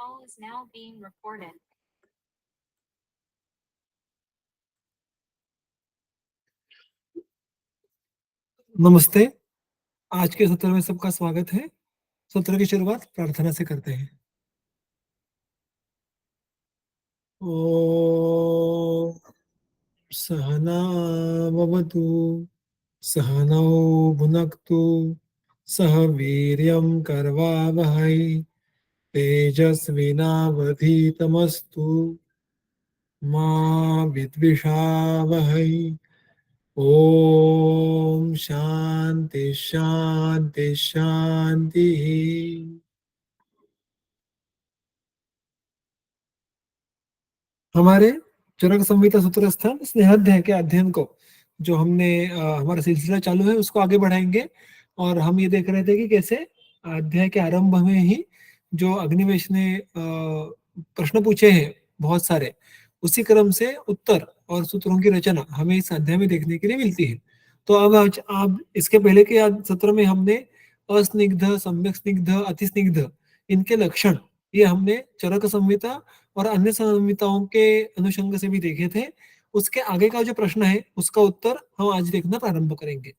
call is now being recorded. नमस्ते। आज के सत्र में सबका स्वागत है। सत्र की शुरुआत प्रार्थना से करते हैं। ओम सहना भवतु सहनौ भुनक्तु सह वीर्यं करवावहै तेजस्विनावधीतमस्तु मा विद्विषावहै। ओम शांति शांति शांति। हमारे चरक संहिता सूत्र स्थान स्नेहाध्याय के अध्ययन को जो हमने हमारा सिलसिला चालू है उसको आगे बढ़ाएंगे। और हम ये देख रहे थे कि कैसे अध्याय के आरंभ में ही जो अग्निवेश ने प्रश्न पूछे हैं बहुत सारे, उसी क्रम से उत्तर और सूत्रों की रचना हमें इस अध्याय में देखने के लिए मिलती है। तो अब आज आप इसके पहले के सत्र में हमने अस्निग्ध, सम्यक स्निग्ध, अति स्निग्ध, इनके लक्षण ये हमने चरक संहिता और अन्य संहिताओं के अनुषंग से भी देखे थे। उसके आगे का जो प्रश्न है उसका उत्तर हम आज देखना प्रारंभ करेंगे।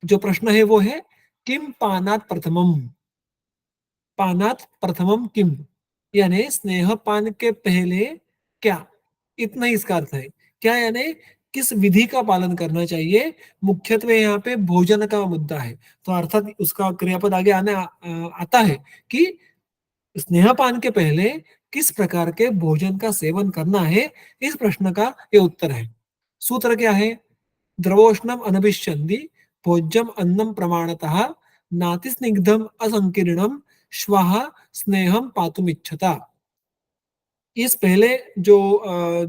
जो प्रश्न है वो है किम पानात प्रथमम। पानात प्रथमम किम, यानी स्नेहपान के पहले क्या, इतना ही इसका अर्थ है। क्या यानी किस विधि का पालन करना चाहिए। मुख्यत्वे यहाँ पे भोजन का मुद्दा है, तो अर्थात उसका क्रियापद आगे आने आता है कि स्नेहपान के पहले किस प्रकार के भोजन का सेवन करना है। इस प्रश्न का ये उत्तर है। सूत्र क्या है? द्रवोष्णम अनभिष्यन्ति भोज्यम अन्नम प्रमाणतः नाति स्निग्धम असंकीर्णम श्वः स्नेहम पातुमिच्छता। इस पहले जो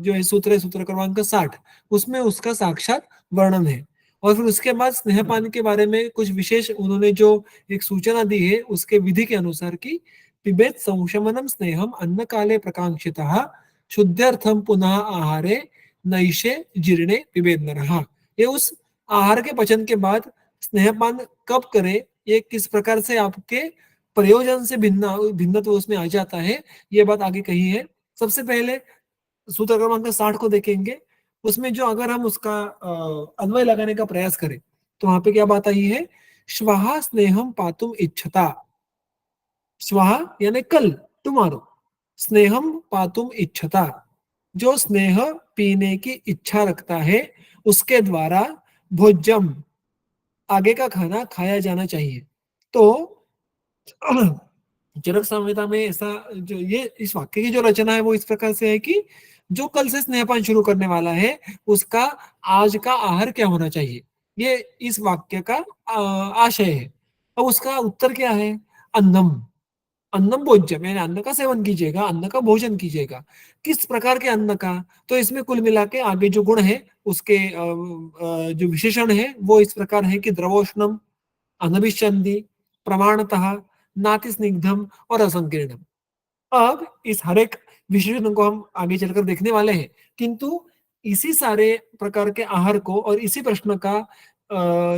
है सूत्र है, सूत्र क्रमांक 60, उसमें उसका साक्षात वर्णन है। और फिर उसके बाद स्नेहपान के बारे में कुछ विशेष उन्होंने जो एक सूचना दी है उसके विधि के अनुसार की पिबेत संशमनम स्नेहम अन्न काले प्रकांक्षितः शुद्ध्यर्थम पुनः आहारे नैशे जीर्णे पिबेद नरः। ये उस आहार के पचन के बाद स्नेहपान कब करे, ये किस प्रकार से आपके प्रयोजन से भिन्नत्व उसमें आ जाता है, ये बात आगे कही है। सबसे पहले सूत्र क्रमांक 60 को देखेंगे। उसमें जो अगर हम उसका अन्वय लगाने का प्रयास करें तो वहां पे क्या बात आई है? श्वः स्नेहम पातुम इच्छता। श्वः यानी कल, टुमारो। स्नेहम पातुम इच्छता, जो स्नेह पीने की इच्छा रखता है उसके द्वारा भोज्यम, आगे का खाना खाया जाना चाहिए। तो चरक संहिता में ऐसा जो ये इस वाक्य की जो रचना है वो इस प्रकार से है कि जो कल से स्नेहपान शुरू करने वाला है उसका आज का आहार क्या होना चाहिए, ये इस वाक्य का आशय है। अब उसका उत्तर क्या है? अन्नम। अन्नम भोज्यम, यानी अन्न का सेवन कीजिएगा, अन्न का भोजन कीजिएगा। किस प्रकार के अन्न का? तो इसमें कुल मिला के आगे जो गुण है उसके जो विशेषण है वो इस प्रकार है कि द्रवोष्णम, अनभिष्यन्ति, प्रमाणतः, नाति स्निग्धम और असंकीर्णम। अब इस हर एक विशेषण को हम आगे चलकर देखने वाले हैं, किंतु इसी सारे प्रकार के आहार को और इसी प्रश्न का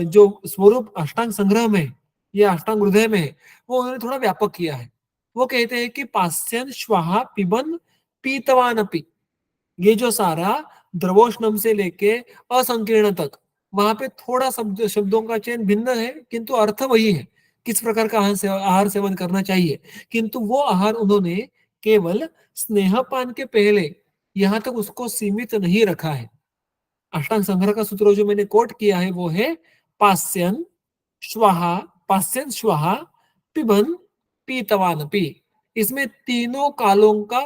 जो स्वरूप अष्टांग संग्रह में या अष्टांग हृदय में है वो उन्होंने थोड़ा व्यापक किया है। वो कहते हैं कि पास्यन श्वः पिबन पीतवान अपि, ये जो सारा द्रवोष्णम से लेके असंकीर्ण तक, वहां पे थोड़ा शब्दों का चयन भिन्न है किंतु अर्थ वही है, किस प्रकार का आहार सेवन करना चाहिए। किंतु वो आहार उन्होंने केवल स्नेहपान के पहले यहां तक उसको सीमित नहीं रखा है। अष्टांग संग्रह का सूत्र जो मैंने कोट किया है वो है पास्यन श्वः, पास्यन श्वः पिबन पीतवान पी। इसमें तीनों कालों का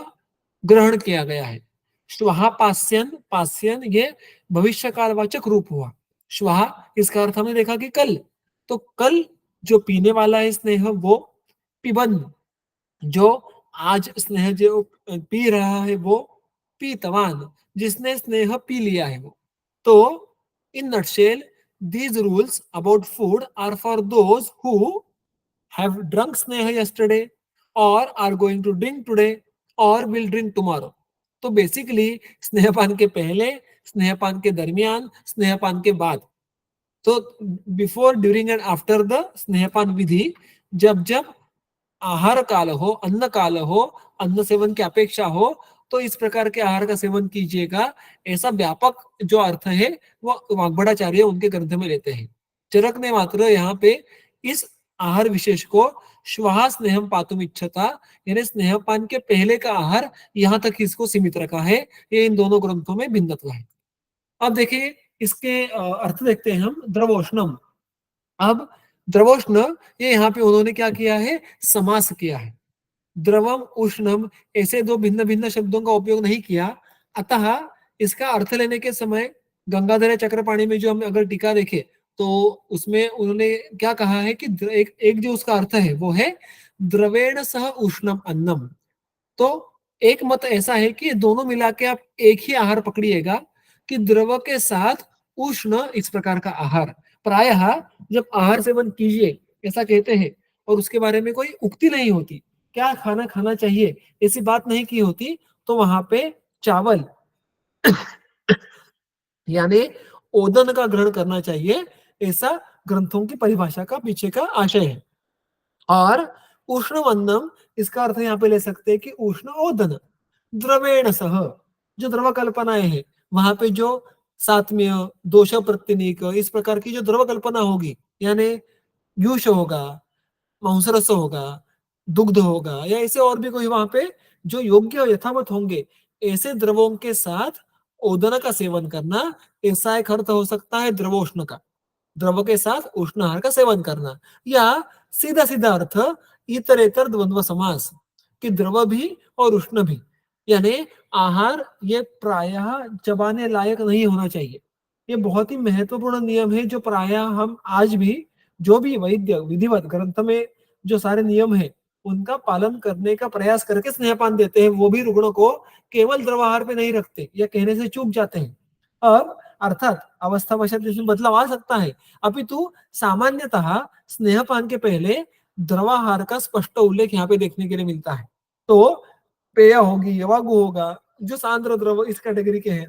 ग्रहण किया गया है। श्वः पास्यन, पास्यन ये भविष्य कालवाचक रूप हुआ। श्वः इसका अर्थ हमने देखा कि कल, तो कल जो पीने वाला है स्नेह वो, पिबन जो आज स्नेह जो पी रहा है वो, पीतवान जिसने स्नेह पी लिया है वो। तो in nutshell these rules about food are for those who have drunk sneha yesterday or are going to drink today or will drink tomorrow। तो बेसिकली स्नेहपान के पहले, स्नेहपान के दरमियान, स्नेहपान के बाद, तो before, during and after the snehapana vidhi, जब जब आहार काल हो, अन्न काल हो, अन्न सेवन की अपेक्षा हो, तो इस प्रकार के आहार का सेवन कीजिएगा, ऐसा व्यापक जो अर्थ है वो वाग्भटाचार्य उनके ग्रंथ में लेते हैं। चरक ने मात्र यहाँ पे इस आहार विशेष को श्वः स्नेहम पातुम इच्छता, यानी स्नेहपान के पहले का आहार, यहाँ तक इसको सीमित रखा है। ये इन दोनों ग्रंथों में भिन्नता है। अब देखिए इसके अर्थ देखते हैं हम। द्रवोष्णम, अब द्रवोष्ण, ये यहाँ पे उन्होंने क्या किया है, समास किया है। द्रवम उष्णम ऐसे दो भिन्न भिन्न शब्दों का उपयोग नहीं किया। अतः इसका अर्थ लेने के समय गंगाधर चक्रपाणी में जो हम अगर टीका देखें तो उसमें उन्होंने क्या कहा है कि एक जो उसका अर्थ है वो है द्रवेण सह उष्णम अन्नम। तो एक मत ऐसा है कि दोनों मिला के आप एक ही आहार पकड़िएगा कि द्रव के साथ उष्ण इस प्रकार का आहार। प्रायः जब आहार सेवन कीजिए ऐसा कहते हैं और उसके बारे में कोई उक्ति नहीं होती, क्या खाना खाना चाहिए ऐसी बात नहीं की होती, तो वहां पे चावल यानी ओदन का ग्रहण करना चाहिए, ऐसा ग्रंथों की परिभाषा का पीछे का आशय है। और उष्ण वन्नम, इसका अर्थ यहाँ पे ले सकते हैं कि उष्ण ओदन द्रवेण सह, जो द्रव कल्पनाएं हैं वहां पे जो सात्म्य, दोष प्रतिनिक, इस प्रकार की जो द्रव कल्पना होगी, यानी यूष होगा, मांसरस होगा, दुग्ध होगा, या ऐसे और भी कोई वहां पे जो योग्य यथावत होंगे, ऐसे द्रवों के साथ ओदन का सेवन करना, ऐसा एक अर्थ हो सकता है द्रवोष्ण का, द्रव के साथ उष्ण आहार का सेवन करना। या सीधा सीधा अर्थ इतरेतर द्वंद्व समास, कि द्रव भी और उष्ण भी, यानी आहार ये प्रायः चबाने लायक नहीं होना चाहिए। ये बहुत ही महत्वपूर्ण नियम है जो प्रायः हम आज भी जो भी वैद्य विधिवत ग्रंथ में जो सारे नियम है उनका पालन करने का प्रयास करके स्नेहपान देते हैं, वो भी रुग्ण को केवल द्रवाहार पे नहीं रखते या कहने से चूक जाते हैं। अब अर्थात अवस्थावशात इसमें बदलाव आ सकता है, अपितु सामान्यतः स्नेहपान के पहले द्रवाहार का स्पष्ट उल्लेख यहाँ पे देखने के लिए मिलता है। तो पेय होगी, यवागु होगा, जो सांद्र द्रव इस कैटेगरी के हैं,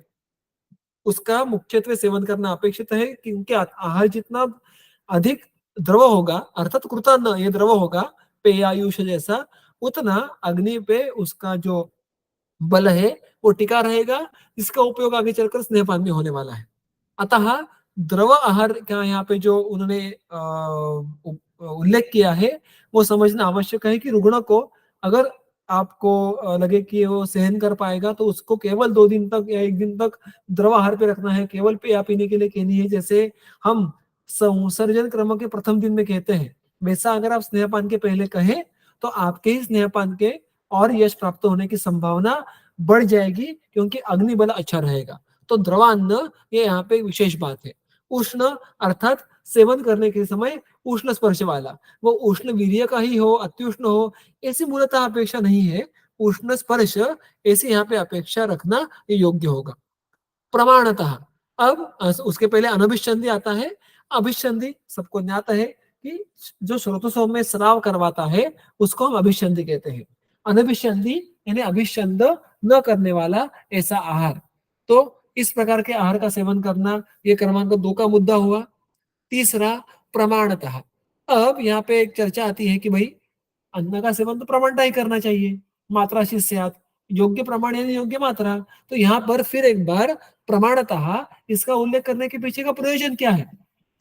उसका मुख्यत्वे सेवन करना अपेक्षित है, क्योंकि आहार जितना अधिक द्रव होगा, अर्थात कृतान्न ये द्रव होगा पेयायुष जैसा, उतना अग्नि पे उसका जो बल है वो टिका रहेगा, इसका उपयोग आगे चलकर स्नेहपान में होने वाला है। अतः द्रव आहार का यहाँ पे जो उन्होंने उल्लेख किया है वो समझना आवश्यक है कि रुग्ण को अगर आपको लगे कि वो सहन कर पाएगा तो उसको केवल 2 दिन तक या 1 दिन तक द्रव आहार पे रखना है, केवल पेय पीने के लिए कहनी है, जैसे हम संसर्जन क्रम के प्रथम दिन में कहते हैं, वैसा अगर आप स्नेहपान के पहले कहें तो आपके ही स्नेहपान के और यश प्राप्त होने की संभावना बढ़ जाएगी, क्योंकि अग्नि बल अच्छा रहेगा। तो द्रवान्न ये यहाँ पे विशेष बात है। उष्ण अर्थात सेवन करने के समय उष्ण स्पर्श वाला, वो उष्ण वीर्य का ही हो, अत्युष्ण हो, ऐसी मूलतः अपेक्षा नहीं है। उष्ण स्पर्श ऐसी यहाँ पे अपेक्षा रखना ये योग्य होगा प्रमाणतः। अब उसके पहले अनभिसंधि आता है। अभिसंधि सबको ज्ञात है कि जो स्रोतों में स्राव करवाता है उसको हम अभिसंधि कहते हैं। अनभिसंधि यानी अभिसंध न करने वाला ऐसा आहार। तो इस प्रकार के आहार का सेवन करना, ये क्रमांक 2 का मुद्दा हुआ। तीसरा प्रमाणतः। अब यहाँ पे एक चर्चा आती है कि भाई अन्न का सेवन तो प्रमाणतः ही करना चाहिए, मात्रा शिष्यात, योग्य प्रमाण यानी योग्य मात्रा। तो यहाँ पर फिर एक बार प्रमाणतः इसका उल्लेख करने के पीछे का प्रयोजन क्या है?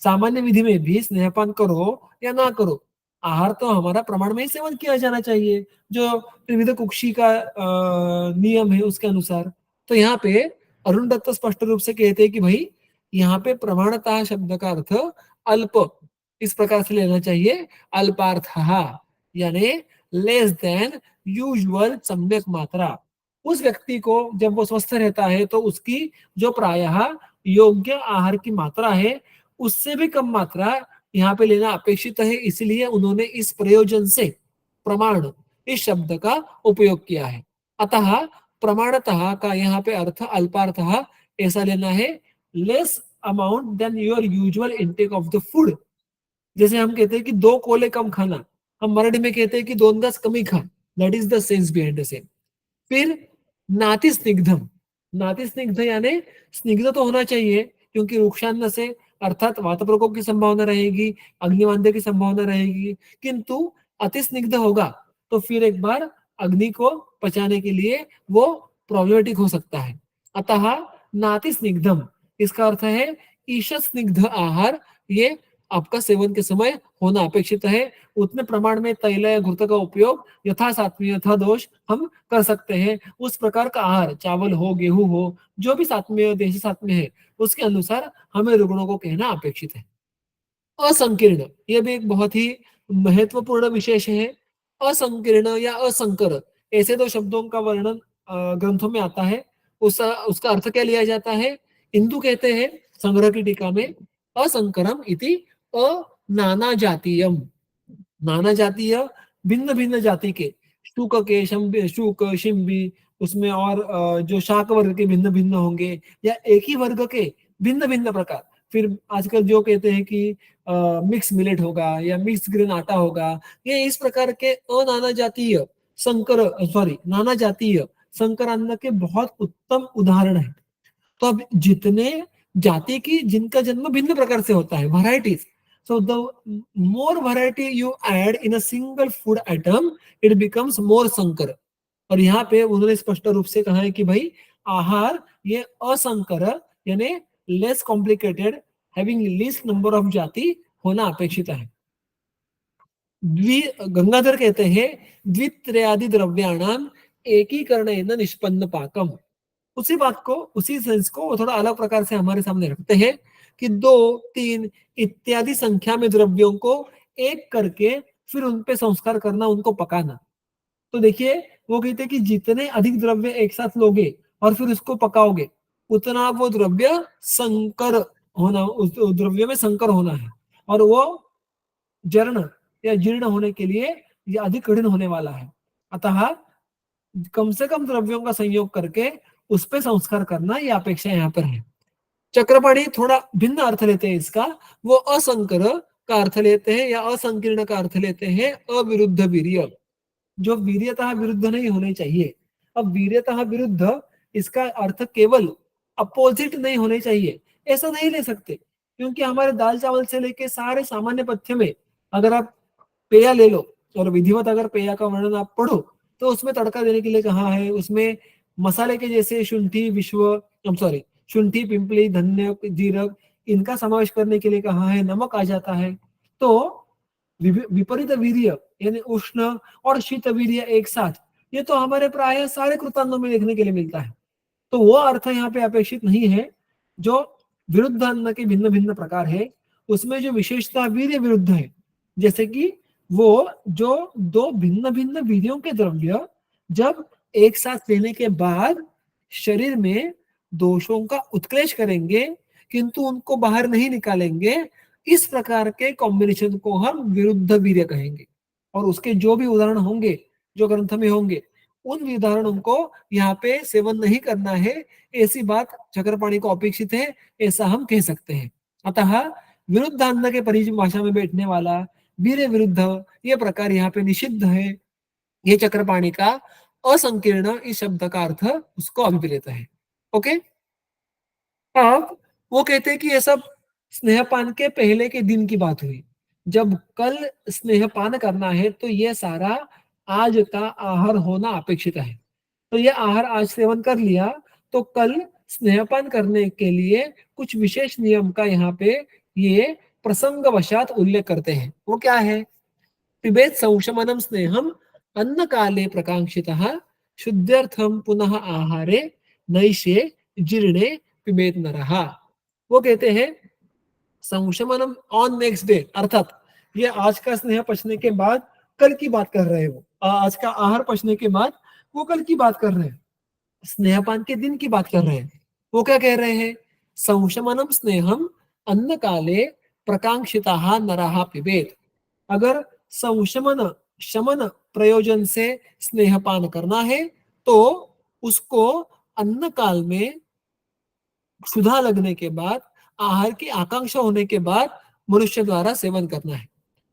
सामान्य विधि में भी स्नेहपान करो या ना करो, आहार तो हमारा प्रमाण में ही सेवन किया जाना चाहिए, जो त्रिविध कुक्षी का नियम है उसके अनुसार। तो यहाँ पे अरुण दत्त स्पष्ट रूप से कहते हैं कि भाई यहाँ पे प्रमाणतः शब्द का अर्थ अल्प इस प्रकार से लेना चाहिए, अल्पार्थः यानी लेस देन यूजुअल सम्यक मात्रा। उस व्यक्ति को जब वो स्वस्थ रहता है तो उसकी जो प्रायः योग्य आहार की मात्रा है उससे भी कम मात्रा यहाँ पे लेना अपेक्षित है, इसलिए उन्होंने इस प्रयोजन से प्रमाण इस शब्द का उपयोग किया है। अतः प्रमाणतः का यहाँ पे अर्थ अल्पार्थः ऐसा लेना है, less amount than your usual intake of the food. जैसे हम कहते हैं कि 2 कोले कम खाना, हम मराठी में कहते हैं कि 2 घास कमी खा, that is the sense behind the same. फिर नाति स्निग्धम, नाति स्निग्ध यानी स्निग्ध तो होना चाहिए, क्योंकि रुक्षान्न से अर्थात वात प्रकोप की संभावना रहेगी, अग्निवांद्य की संभावना रहेगी, किंतु अति स्निग्ध होगा तो फिर एक बार अग्नि को पचाने के लिए वो प्रॉब्लमेटिक हो सकता है। अतः नाति स्निग्धम, इसका अर्थ है ईशत स्निग्ध आहार ये आपका सेवन के समय होना अपेक्षित है। उतने प्रमाण में तैल या घृत का उपयोग यथा सात्विक यथा दोष हम कर सकते हैं। उस प्रकार का आहार, चावल हो, गेहूं हो, जो भी सात्विक देशी सात्विक है उसके अनुसार हमें रुग्णों को कहना अपेक्षित है। असंकीर्ण, यह भी एक बहुत ही महत्वपूर्ण विशेष है। असंकीर्ण या असंकर, ऐसे दो शब्दों का वर्णन ग्रंथों में आता है। उसका अर्थ क्या लिया जाता है? हिंदू कहते हैं संग्रह की टीका में, असंकरम इति नाना जातीयम, नाना जातीय भिन्न भिन्न जाति के, शुक के शुक शिंबी, उसमें और जो शाक वर्ग के भिन्न भिन्न होंगे या एक ही वर्ग के भिन्न भिन्न प्रकार। फिर आजकल जो कहते हैं कि मिक्स मिलेट होगा या मिक्स ग्रेन आटा होगा, ये इस प्रकार के अनाना जातीय संकर नाना जातीय संकर अन्न के बहुत उत्तम उदाहरण है। तो अब जितने जाति की जिनका जन्म भिन्न प्रकार से होता है, varieties, so the more variety you add in a single food item it becomes more संकर। और यहाँ पे उन्होंने स्पष्ट रूप से कहा है कि भाई आहार ये असंकर यानी less complicated, having least number of जाति होना अपेक्षित है। गंगाधर कहते हैं द्वित्रयादि द्रव्याणाम एकीकरणेन निष्पन्न पाकम। उसी बात को, उसी सेंस को थोड़ा अलग प्रकार से हमारे सामने रखते हैं कि 2, 3 इत्यादि संख्या में द्रव्यों को एक करके फिर उन पे संस्कार करना, उनको पकाना। तो देखिए वो कहते हैं कि जितने अधिक द्रव्य एक साथ लोगे और फिर उसको पकाओगे उतना वो द्रव्य संकर होना, उस द्रव्य में संकर होना है और वो जर्ण या जीर्ण होने के लिए ये अधिक कठिन होने वाला है। अतः कम से कम द्रव्यों का संयोग करके उस पे संस्कार करना ये अपेक्षा यहाँ पर है। चक्रपाणी थोड़ा भिन्न अर्थ लेते हैं इसका, वो असंकर का अर्थ लेते हैं या असंकीर्ण का अर्थ लेते हैं अविरुद्ध वीर्य, जो वीर्यतः विरुद्ध नहीं होने चाहिए। अब वीर्यतः विरुद्ध इसका अर्थ केवल अपोजिट नहीं होने चाहिए, ऐसा नहीं ले सकते, क्योंकि हमारे दाल चावल से लेके सारे सामान्य पथ्य में अगर आप पेया ले लो और विधिवत अगर पेया का वर्णन आप पढ़ो तो उसमें तड़का देने के लिए कहा है, उसमें मसाले के जैसे शुंठी, पिंपली, धन्य, जीरक, इनका समावेश करने के लिए कहा है, नमक आ जाता है। तो विपरीत वीर्य यानी उष्ण और शीत वीर्य एक साथ, ये तो हमारे प्राय सारे कृतांतों में देखने के लिए मिलता है। तो वो अर्थ यहाँ पे अपेक्षित नहीं है। जो विरुद्ध अन्न के भिन्न भिन्न प्रकार है उसमें जो विशेषता वीर्य विरुद्ध है, जैसे कि वो जो दो भिन्न भिन्न वीर्यों के द्रव्य जब एक साथ लेने के बाद शरीर में दोषों का उत्क्लेश करेंगे किंतु उनको बाहर नहीं निकालेंगे, इस प्रकार के कॉम्बिनेशन को हम विरुद्ध वीर्य कहेंगे। और उसके जो भी उदाहरण होंगे जो ग्रंथ में होंगे उन उदाहरणों को यहाँ पे सेवन नहीं करना है, ऐसी बात चक्रपाणी को अपेक्षित है, ऐसा हम कह सकते हैं। अतः विरुद्ध अन्न के परिभाषा में बैठने वाला वीर्य विरुद्ध ये प्रकार यहाँ पे निषिद्ध है। ये चक्रपाणी का असंकीर्ण इस शब्द का अर्थ उसको अभिप्रेत है। ओके, अब वो कहते हैं कि ये सब स्नेहपान के पहले के दिन की बात हुई। जब कल स्नेहपान करना है तो ये सारा आज का आहार होना अपेक्षित है। तो ये आहार आज सेवन कर लिया तो कल स्नेहपान करने के लिए कुछ विशेष नियम का यहाँ पे ये प्रसंगवशात उल्लेख करते हैं। वो क्या है? पिबेत संशमनम स्नेहम अन्न काले प्रकांक्षितः शुद्ध्यर्थम पुनः आहारे नैशे जीर्णे पिबेत नरः। वो कहते हैं संशमनम ऑन नेक्स्ट डे, अर्थात ये आज का स्नेह पचने के बाद कल की बात कर रहे हैं। वो आज का आहार पचने के बाद वो कल की बात कर रहे हैं, स्नेहपान के दिन की बात कर रहे हैं। वो क्या कह रहे हैं? संशमनम स्नेहम अन्न काले प्रकांक्षितः नरः पिबेत। अगर संशमन शमन प्रयोजन से स्नेहपान करना है तो उसको अन्न काल में क्षुधा लगने के बाद, आहार की आकांक्षा होने के बाद मनुष्य द्वारा सेवन करना है।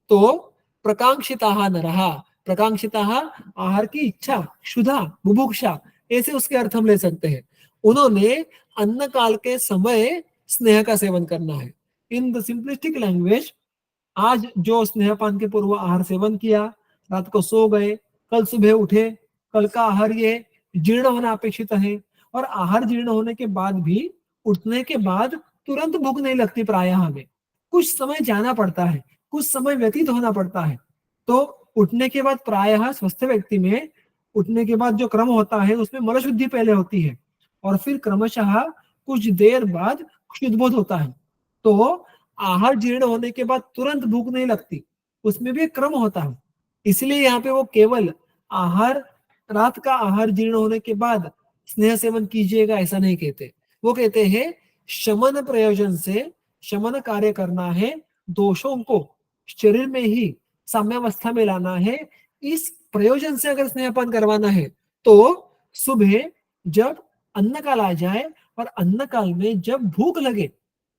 तो प्रकांक्षिताः नरः, प्रकांक्षिताः आहार की इच्छा, क्षुधा, बुभुक्षा, ऐसे उसके अर्थ हम ले सकते हैं। उन्होंने अन्न काल के समय स्नेह का सेवन करना है। इन द सिंपलिस्टिक लैंग्वेज, आज जो स्नेहपान के पूर्व आहार सेवन किया, रात को सो गए, कल सुबह उठे, कल का आहार ये जीर्ण होना अपेक्षित है, और आहार जीर्ण होने के बाद भी उठने के बाद तुरंत भूख नहीं लगती प्रायः हमें, कुछ समय जाना पड़ता है, कुछ समय व्यतीत होना पड़ता है। तो उठने के बाद प्रायः स्वस्थ व्यक्ति में उठने के बाद जो क्रम होता है उसमें मल शुद्धि पहले होती है और फिर क्रमशः कुछ देर बाद शुद्धबोध होता है। तो आहार जीर्ण होने के बाद तुरंत भूख नहीं लगती, उसमें भी एक क्रम होता है। इसलिए यहाँ पे वो केवल आहार, रात का आहार जीर्ण होने के बाद स्नेह सेवन कीजिएगा ऐसा नहीं कहते। वो कहते हैं शमन प्रयोजन से शमन कार्य करना है, दोषों को शरीर में ही साम्यावस्था में लाना है, इस प्रयोजन से अगर स्नेहपान करवाना है तो सुबह जब अन्न काल आ जाए और अन्न काल में जब भूख लगे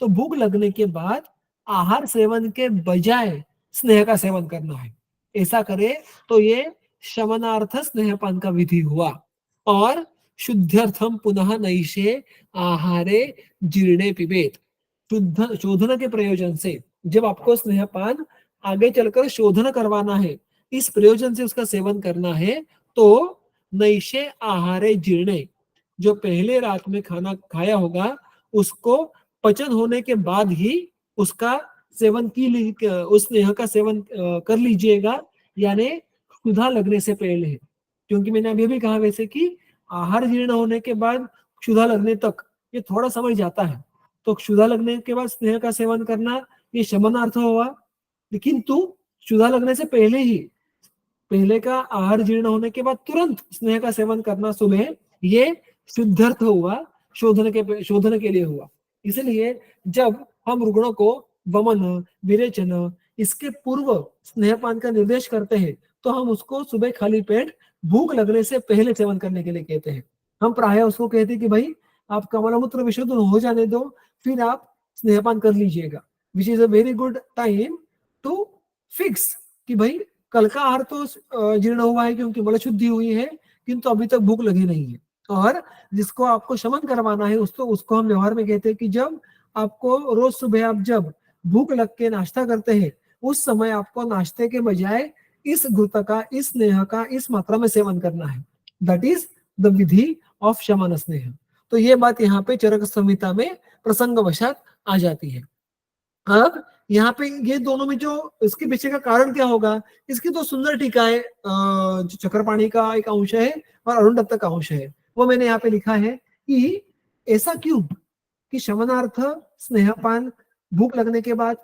तो भूख लगने के बाद आहार सेवन के बजाय स्नेह का सेवन करना है। ऐसा करे तो ये शमनार्थ स्नेहपान का विधि हुआ। और शुद्ध्यर्थम पुनः नैषे आहारे जीर्णे पिबेत, शुद्ध शोधन के प्रयोजन से जब आपको स्नेहपान आगे चलकर शोधन करवाना है, इस प्रयोजन से उसका सेवन करना है, तो नैषे आहारे जीर्णे, जो पहले रात में खाना खाया होगा उसको पचन होने के बाद ही उसका सेवन उस स्नेह का सेवन कर लीजिएगा, यानी क्षुधा लगने से पहले। क्योंकि मैंने अभी भी कहा वैसे कि आहार जीर्ण होने के बाद क्षुधा लगने तक ये थोड़ा समय जाता है, तो क्षुधा लगने के बाद स्नेह का सेवन करना ये शमनार्थ हुआ। लेकिन तू क्षुधा लगने से पहले ही, पहले का आहार जीर्ण होने के बाद तुरंत स्नेह का सेवन करना सुबह, ये शुद्धार्थ हुआ, शोधन के लिए हुआ। इसलिए जब हम रुग्णों को वमन, विरेचन इसके पूर्व स्नेहपान का निर्देश करते हैं तो हम उसको सुबह खाली पेट भूख लगने से पहले सेवन करने के लिए कहते हैं। हम प्राय उसको कहते हैं कि भाई आप मलमूत्र विशुद्ध हो जाने दो, फिर आप स्नेहपान कर लीजिएगा, which is a very good time to fix कि भाई कल का आहार तो जीर्ण हुआ है क्योंकि मल शुद्धि हुई है, किंतु अभी तक भूख लगी नहीं है। और जिसको आपको शमन करवाना है उसको हम व्यवहार में कहते हैं कि जब आपको रोज सुबह आप जब भूख लग के नाश्ता करते हैं उस समय आपको नाश्ते के बजाय इस घृत का, इस स्नेह का इस मात्रा में सेवन करना है। That is the Vidhi of शमन स्नेह। तो ये बात यहाँ पे चरक संहिता में प्रसंगवशात आ जाती है। अब यहाँ पे ये दोनों में जो इसके पीछे का कारण क्या होगा, इसकी तो सुंदर टीका है, जो चक्रपाणी का एक अंश है और अरुण दत्त का अंश है, वो मैंने यहाँ पे लिखा है कि ऐसा क्यों कि शमनार्थ स्नेहपान भूख लगने के बाद,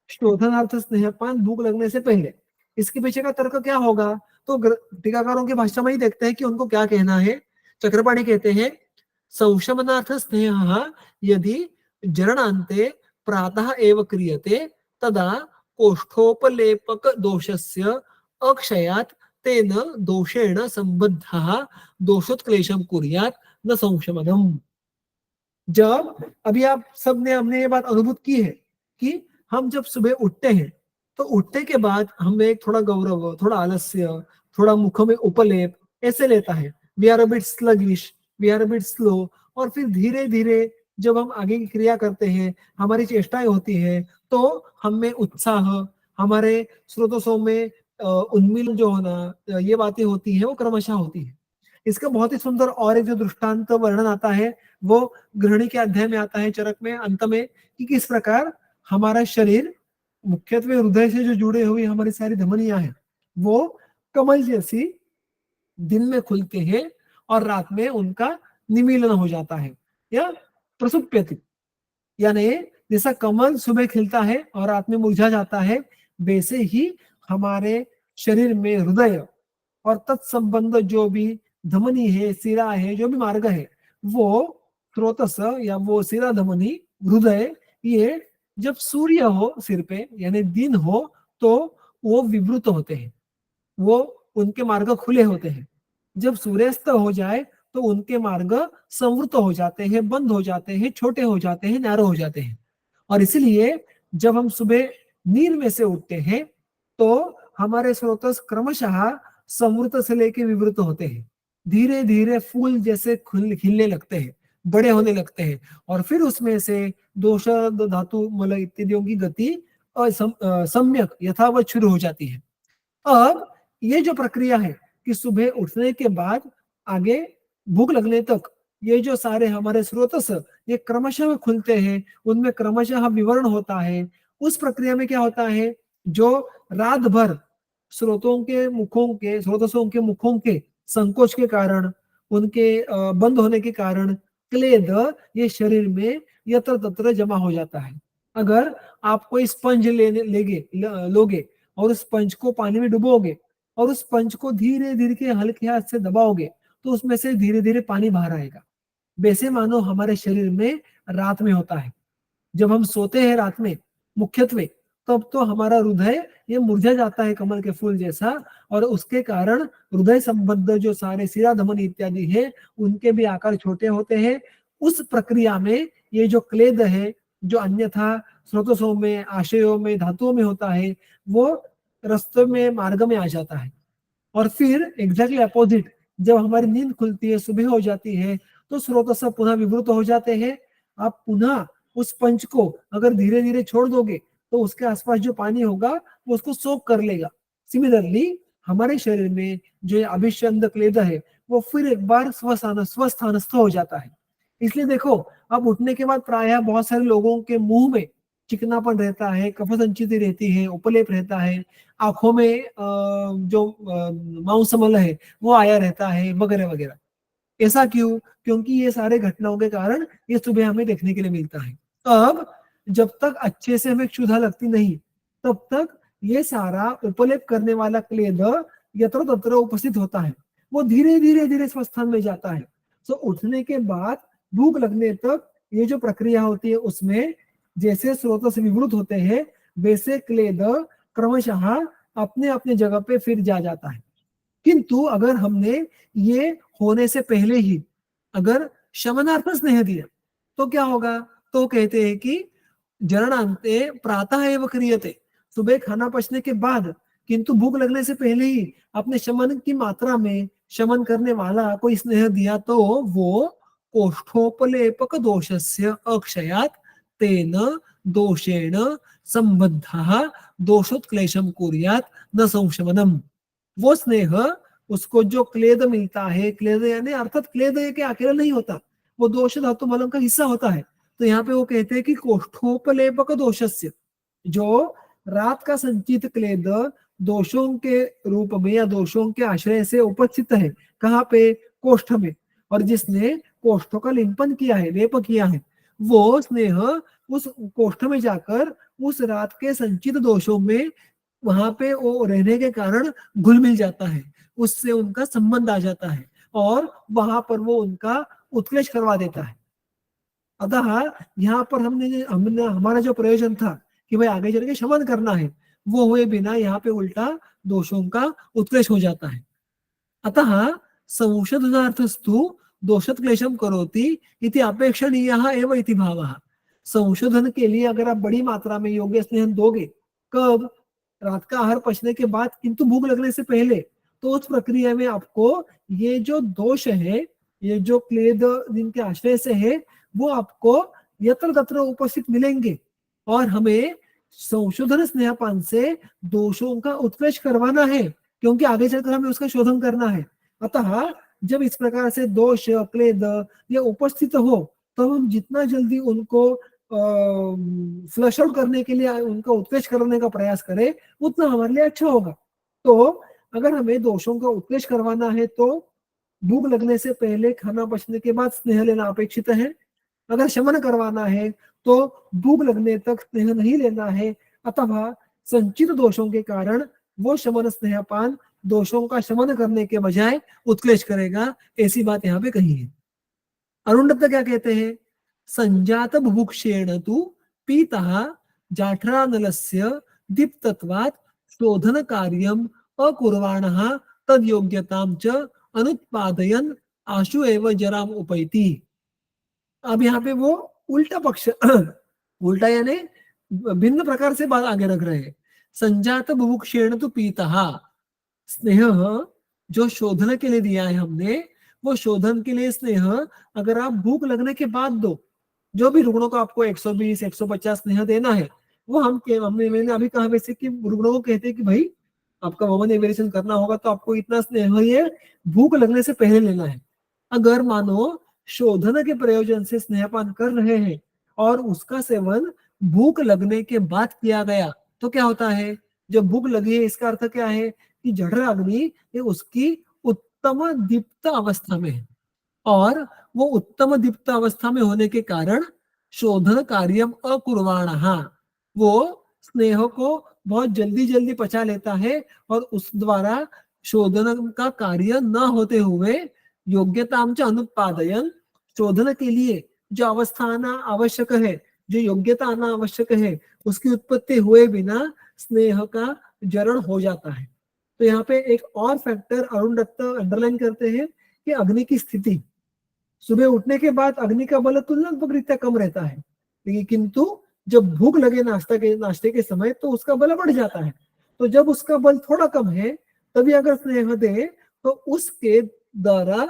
शोधनार्थ स्नेहपान भूख लगने से पहले। इसके पीछे का तर्क क्या होगा, तो टीकाकारों की भाषा में ही देखते हैं कि उनको क्या कहना है। चक्रपाणी कहते हैं संशमनार्थ स्नेह यदि जरणान्ते प्रातः एव क्रियते तदा कोष्ठोपलेपक दोषस्य अक्षयात् तेन दोषेण संबद्धः दोषोत्क्लेशम कुर्यात् न संशमनम। जब अभी आप सबने हमने ये बात अनुभूत की है कि हम जब सुबह उठते हैं तो उठने के बाद हमें थोड़ा गौरव, थोड़ा आलस्य, थोड़ा मुख में उपलेप ऐसे लेता है, we are a bit sluggish, we are a bit slow, और फिर धीरे धीरे जब हम आगे की क्रिया करते हैं, हमारी चेष्टाएं होती है, तो हमें उत्साह, हमारे स्रोतों में उन्मीलन जो होना, ये बातें होती है वो क्रमशः होती है। इसका बहुत ही सुंदर और एक जो दृष्टांत वर्णन आता है वो गृहिणी के अध्याय में आता है, चरक में अंत में, कि किस प्रकार हमारा शरीर मुख्यत्वे हृदय से जो जुड़े हुए हमारी सारी धमनियां हैं वो कमल जैसी दिन में खुलते हैं और रात में उनका निमीलन हो जाता है या प्रसुप्यति, यानी जैसा कमल सुबह खिलता है और रात में मुरझा जाता है, वैसे ही हमारे शरीर में हृदय और तत्संबंध जो भी धमनी है, सिरा है, जो भी मार्ग है, वो स्रोतस या वो सिरा धमनी हृदय, ये जब सूर्य हो सिर पे यानी दिन हो तो वो विवृत होते हैं, वो उनके मार्ग खुले होते हैं। जब सूर्यास्त हो जाए तो उनके मार्ग संवृत हो जाते हैं, बंद हो जाते हैं, छोटे हो जाते हैं, नैरो हो जाते हैं। और इसलिए जब हम सुबह नींद में से उठते हैं तो हमारे स्रोतस क्रमशः संवृत से लेके विवृत होते हैं, धीरे धीरे फूल जैसे खिलने लगते हैं, बड़े होने लगते हैं, और फिर उसमें से दोष, धातु, मल इत्यादियों की गति सम्यक यथावत शुरू हो जाती है। अब ये जो प्रक्रिया है कि सुबह उठने के बाद आगे भूख लगने तक ये जो सारे हमारे स्रोतस ये क्रमशः खुलते हैं, उनमें क्रमशः विवरण होता है। उस प्रक्रिया में क्या होता है, जो रात भर स्रोतसों के मुखों के संकोच के कारण, उनके बंद होने के कारण क्लेद ये शरीर में यत्र तत्र जमा हो जाता है। अगर आप कोई स्पंज लोगे और उस स्पंज को पानी में डुबोगे और उस स्पंज को धीरे धीरे के हल्के हाथ से दबाओगे तो उसमें से धीरे धीरे पानी बाहर आएगा। वैसे मानो हमारे शरीर में रात में होता है। जब हम सोते हैं रात में मुख्यत्वे, तब तो हमारा हृदय ये मुरझा जाता है कमल के फूल जैसा, और उसके कारण हृदय संबद्ध जो सारे शिरा धमनी इत्यादि है उनके भी आकार छोटे होते हैं। उस प्रक्रिया में ये जो क्लेद है, जो अन्यथा स्रोतों में, आशयों में, धातुओं में होता है, वो रस्ते में, मार्ग में आ जाता है। और फिर एग्जैक्टली अपोजिट, जब हमारी नींद खुलती है, सुबह हो जाती है, तो स्रोत सब पुनः विवृत हो जाते हैं। आप पुनः उस पंच को अगर धीरे धीरे छोड़ दोगे तो उसके आसपास जो पानी होगा वो उसको सोख कर लेगा। सिमिलरली हमारे शरीर में जो अभिषंद क्लेद है वो फिर एक बार स्वस्थानस्थ हो जाता है। इसलिए देखो, अब उठने के बाद प्रायः बहुत सारे लोगों के मुंह में चिकनापन रहता है, कफ संचिति रहती है, उपलेप रहता है, आंखों में जो मांसमल है वो आया रहता है, वगैरह वगैरह। ऐसा क्यों? क्योंकि ये सारे घटनाओं के कारण ये सुबह हमें देखने के लिए मिलता है। अब जब तक अच्छे से हमें क्षुधा लगती नहीं, तब तक ये सारा उपलेप करने वाला क्लेद यत्र तत्र उपस्थित होता है, वो धीरे धीरे धीरे स्वस्थान में जाता है। तो उठने के बाद भूख लगने तक ये जो प्रक्रिया होती है उसमें जैसे स्रोतों से विवृत होते हैं, वैसे क्लेद क्रमशः अपने अपने जगह पे फिर जा जाता है। किंतु अगर हमने ये होने से पहले ही अगर शमनार्थ स्नेह दिया तो क्या होगा? तो कहते हैं कि जरणांते प्रातः एव क्रियते, सुबह खाना पचने के बाद, किंतु भूख लगने से पहले ही अपने शमन की मात्रा में शमन करने वाला कोई स्नेह दिया तो वो कोष्ठोपलेपक दोषस्य अक्षयात तेन दोषेण संबद्धः दोषोत्क्लेशम कुर्यात् न संशमनम। वो स्नेह, उसको जो क्लेद मिलता है, क्लेद यानी अर्थात क्लेद के अकेला नहीं होता, वो दोष धातु मलम का हिस्सा होता है। तो यहाँ पे वो कहते हैं कि कोष्ठोपलेपक दोषस्य, जो रात का संचित क्लेद दोषों के रूप में या दोषों के आश्रय से उपस्थित है, कहाँ पे? कोष्ठ में। और जिसने कोष्ठों का लिंपन किया है, लेप किया है, वो स्नेह उस कोष्ठ में जाकर उस रात के संचित दोषों में वहां पे वो रहने के कारण घुल मिल जाता है, उससे उनका संबंध आ जाता है और वहां पर वो उनका उत्क्लेश करवा देता है। अतः यहाँ पर हमने हमारा जो प्रयोजन था कि भाई आगे चल के शमन करना है, वो हुए बिना यहाँ पे उल्टा दोषों का उत्क्लेश हो जाता है। अतः संशोधनार्थस्तु दोषोत्क्लेशम करोति इति अपेक्षणीयः एव इति भावः। संशोधन के लिए अगर आप बड़ी मात्रा में योग्य स्नेह दोगे, कब? रात का आहार पचने के बाद, किंतु भूख लगने से पहले, तो उस प्रक्रिया में आपको ये जो दोष है, ये जो क्लेद जिनके आश्रय से है, वो आपको यत्र तत्र उपस्थित मिलेंगे और हमें संशोधन स्नेहपान से दोषों का उत्कृष्ट करवाना है, क्योंकि आगे चलकर हमें उसका शोधन करना है। अतः जब इस प्रकार से दोष, क्लेद ये उपस्थित हो, तो हम जितना जल्दी उनको फ्लश आउट करने के लिए, उनका उत्कृष्ट करने का प्रयास करें, उतना हमारे लिए अच्छा होगा। तो अगर हमें दोषों का उत्कृष्ट करवाना है तो भूख लगने से पहले, खाना पचने के बाद स्नेह लेना अपेक्षित है। अगर शमन करवाना है तो भूख लगने तक स्नेह नहीं लेना है, अथवा संचित दोषों के कारण वो शमन स्नेहपान दोषों का शमन करने के बजाय उत्क्लेश करेगा, ऐसी बात यहाँ पे कही है। अरुणदत्त क्या कहते हैं? संजात बुभुक्षेण तु पीतः जाठरानलस्य दीप्तत्वात् शोधन कार्यम अकुर्वाणः तद योग्यतां च अनुत्पादयन् आशु एव जराम उपैति। अब यहाँ पे वो उल्टा पक्ष उल्टा यानी भिन्न प्रकार से बात आगे रख रहे हैं। संजात बुभुक्षेण तु पीतः, स्नेह जो शोधन के लिए दिया है हमने, वो शोधन के लिए स्नेह अगर आप भूख लगने के बाद दो, जो भी रुग्णों को आपको 120 150 स्नेह देना है, वो मैंने अभी कहा वैसे कि रुग्णों को कहते हैं कि भाई आपका वमन एवेल्यूशन करना होगा तो आपको इतना स्नेह ये भूख लगने से पहले लेना है। अगर मानो शोधन के प्रयोजन से स्नेहपान कर रहे हैं और उसका सेवन भूख लगने के बाद किया गया तो क्या होता है? जब भूख लगी है इसका अर्थ क्या है कि जठर अग्नि ये उसकी उत्तम दीप्त अवस्था में है, और वो उत्तम दीप्त अवस्था में होने के कारण शोधन कार्यम अकुर्वाणः, वो स्नेह को बहुत जल्दी जल्दी पचा लेता है और उस द्वारा शोधन का कार्य न होते हुए योग्यताम च अनुत्पादयन, शोधन के लिए जो अवस्था आना आवश्यक है, जो योग्यता आना आवश्यक है, उसकी उत्पत्ति हुए बिना स्नेह का जरण हो जाता है। तो यहाँ पे एक और फैक्टर अरुण दत्त अंडरलाइन करते हैं कि अग्नि की स्थिति, सुबह उठने के बाद अग्नि का बल तुलनात्मक रीत्या कम रहता है, लेकिन किंतु जब भूख लगे नाश्ते के समय तो उसका बल बढ़ जाता है। तो जब उसका बल थोड़ा कम है तभी अगर स्नेह दे तो उसके द्वारा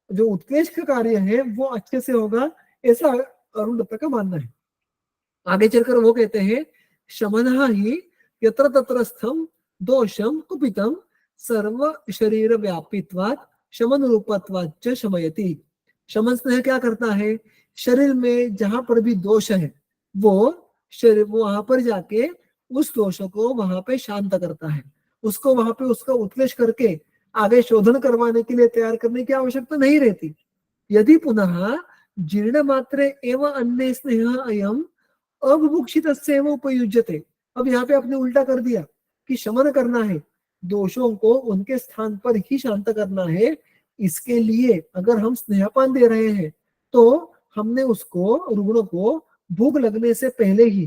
जो उत्कृष्ट का कार्य है वो अच्छे से होगा, ऐसा अरुण दत्त का मानना है। आगे चलकर वो कहते हैं शमनः ही यत्र तत्र स्थम दोषम कुपितम सर्व शरीर व्यापित्वात् शमन रूपत्वाच्च शमयति। शमन स्नेह क्या करता है? शरीर में जहां पर भी दोष है वो शरीर वहां पर जाके उस दोष को वहां पे शांत करता है, उसको वहां पे उसका उत्कर्ष करके आगे शोधन करवाने के लिए तैयार करने की आवश्यकता नहीं रहती। यदि पुनः जीर्ण मात्रे एवं अन्य स्नेह अयम अविमुक्षित उपयुज्यते। अब यहाँ पे आपने उल्टा कर दिया कि शमन करना है, दोषों को उनके स्थान पर ही शांत करना है। इसके लिए अगर हम स्नेहपान दे रहे हैं तो हमने उसको रुग्ण को भूख लगने से पहले ही,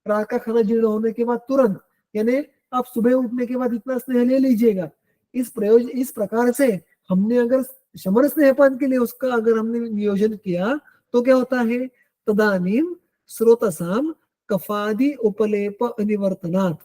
रात का खाना जीर्ण होने के बाद तुरंत, यानी आप सुबह उठने के बाद इतना स्नेह ले लीजिएगा। इस प्रकार से हमने अगर शमन स्नेहपान के लिए उसका अगर हमने नियोजन किया तो क्या होता है? तदानीम स्रोतसाम कफादि उपलेप अनिवर्तनात्।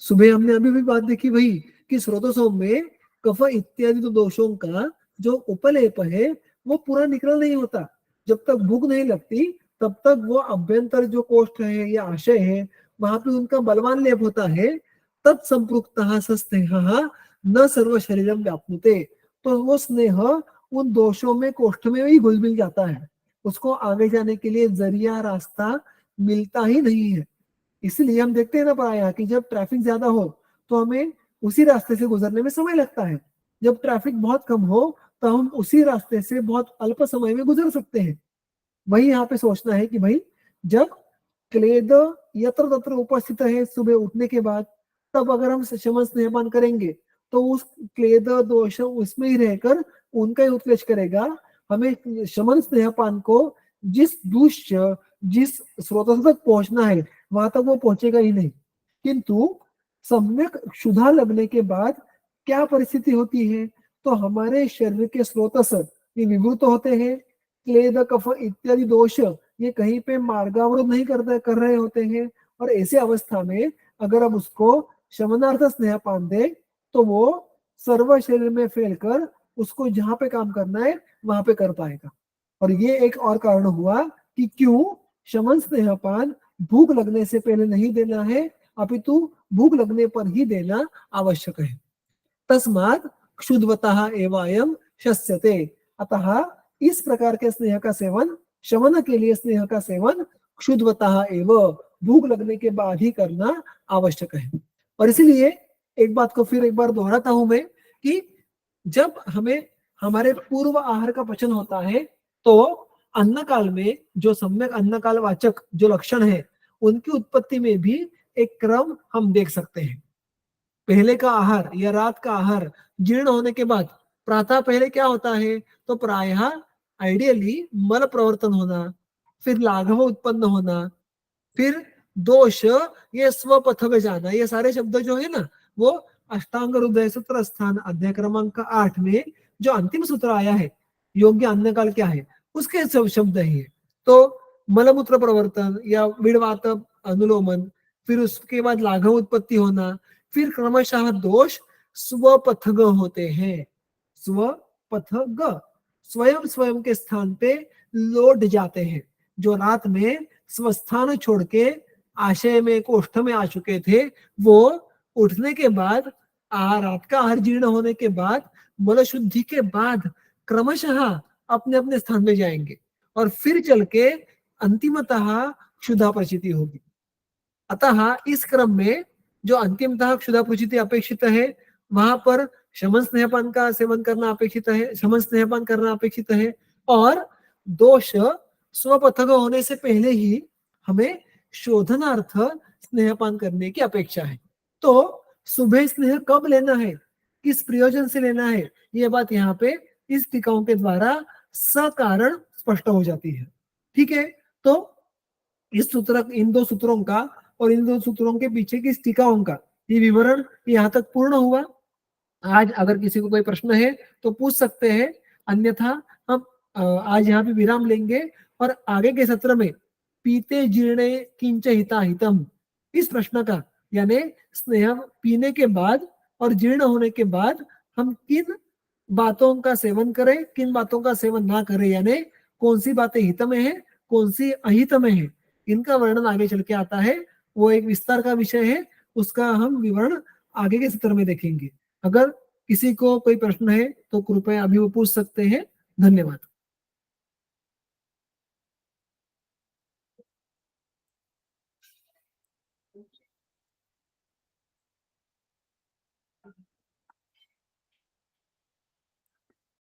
सुबह हमने अभी भी बात देखी वही कि स्रोतसों में कफ इत्यादि तो दोषों का जो उपलेप है वो पूरा निकल नहीं होता। जब तक भूख नहीं लगती तब तक वो अभ्यंतर जो कोष्ठ है या आशय है वहां पे उनका बलवान लेप होता है। तत्संपृक्तः स स्नेहः न सर्व शरीरम व्याप्नुते। तो वो स्नेह उन दोषों में कोष्ठ में ही घुल मिल जाता है, उसको आगे जाने के लिए जरिया रास्ता मिलता ही नहीं है। इसलिए हम देखते हैं ना प्रायः कि जब ट्रैफिक ज्यादा हो तो हमें उसी रास्ते से गुजरने में समय लगता है, जब ट्रैफिक बहुत कम हो तो हम उसी रास्ते से बहुत अल्प समय में गुजर सकते हैं। वही यहाँ पे सोचना है कि भाई जब क्लेद यत्र तत्र उपस्थित है सुबह उठने के बाद, तब अगर हम शमन स्नेहपान करेंगे तो उस क्लेद दोष उसमें ही रहकर उनका ही उत्कर्ष करेगा। हमें शमन स्नेहपान को जिस दुष्य जिस स्रोत तक पहुंचना है वहां तक वो पहुंचेगा ही नहीं। किंतु सम्यक क्षुधा लगने के बाद क्या परिस्थिति होती है? तो हमारे शरीर के स्रोतस ये विवृत होते हैं, क्लेद कफ इत्यादि दोष ये कहीं पे मार्गावरोध नहीं कर रहे होते हैं, और ऐसे अवस्था में अगर हम उसको शमनार्थ स्नेहपान दे तो वो सर्व शरीर में फैलकर उसको जहां पे काम करना है वहां पे कर पाएगा। और ये एक और कारण हुआ कि क्यों शमन स्नेहपान भूख लगने से पहले नहीं देना है, अपितु भूख लगने पर ही देना आवश्यक है। तस्मात् क्षुद्वतः एवायम शस्यते। अतः इस प्रकार के स्नेह का सेवन, शमन के लिए स्नेह का सेवन क्षुद्वतः एव, भूख लगने के बाद ही करना आवश्यक है। और इसीलिए एक बात को फिर एक बार दोहराता हूं मैं कि जब हमें हमारे पूर्व आहार का पचन होता है तो अन्न काल में जो सम्यक अन्न काल वाचक जो लक्षण है उनकी उत्पत्ति में भी एक क्रम हम देख सकते हैं। पहले का आहार या रात का आहार जीर्ण होने के बाद प्रातः पहले क्या होता है? तो प्रायः आइडियली मल प्रवर्तन होना, फिर लाघव उत्पन्न होना, फिर दोष, ये स्वपथग जाना, ये सारे शब्द जो है ना वो अष्टांग हृदय सूत्र स्थान अध्याय क्रमांक 8 में जो अंतिम सूत्र आया है योग्य अन्न काल क्या है उसके सब शब्द ही है। तो मलमूत्र प्रवर्तन या विड़वात अनुलोमन, फिर उसके बाद लाघव उत्पत्ति होना, फिर क्रमशः दोष स्वपथग होते हैं। स्वपथग स्वयं स्वयं के स्थान पे लौट जाते हैं। जो रात में स्वस्थान छोड़ के आशय में कोष्ठ में आ चुके थे वो उठने के बाद, रात का आहार जीर्ण होने के बाद, मल शुद्धि के बाद क्रमशः अपने अपने स्थान में जाएंगे और फिर चल के अंतिमतः क्षुधा प्रचिति होगी। अतः इस क्रम में जो अंतिमतः क्षुधा प्रचिति अपेक्षित है, वहां पर शमन स्नेहपान का सेवन करना अपेक्षित है, शमन स्नेहपान करना अपेक्षित है, और दोष स्वपथक होने से पहले ही हमें शोधनार्थ स्नेहपान करने की अपेक्षा है। तो सुबह स्नेह कब लेना है, किस प्रयोजन से लेना है, ये बात यहाँ पे इस टीकाओं के द्वारा सकारण स्पष्ट हो जाती है। ठीक है, तो इस सूत्र, इन दो सूत्रों का और इन दो सूत्रों के पीछे की टीकाओं का ये विवरण यहाँ तक पूर्ण हुआ। आज अगर किसी को कोई प्रश्न है तो पूछ सकते हैं, अन्यथा हम आज यहाँ पे विराम लेंगे और आगे के सत्र में पीते जीर्णे किंच हिता हितम, इस प्रश्न का, यानी स्नेह पीने के बाद और जीर्ण होने के बाद हम किन बातों का सेवन करें, किन बातों का सेवन ना करें, यानी कौन सी बातें हित में है, कौन सी अहित में है, इनका वर्णन आगे चल के आता है। वो एक विस्तार का विषय है, उसका हम विवरण आगे के सत्र में देखेंगे। अगर किसी को कोई प्रश्न है तो कृपया अभी वो पूछ सकते हैं। धन्यवाद।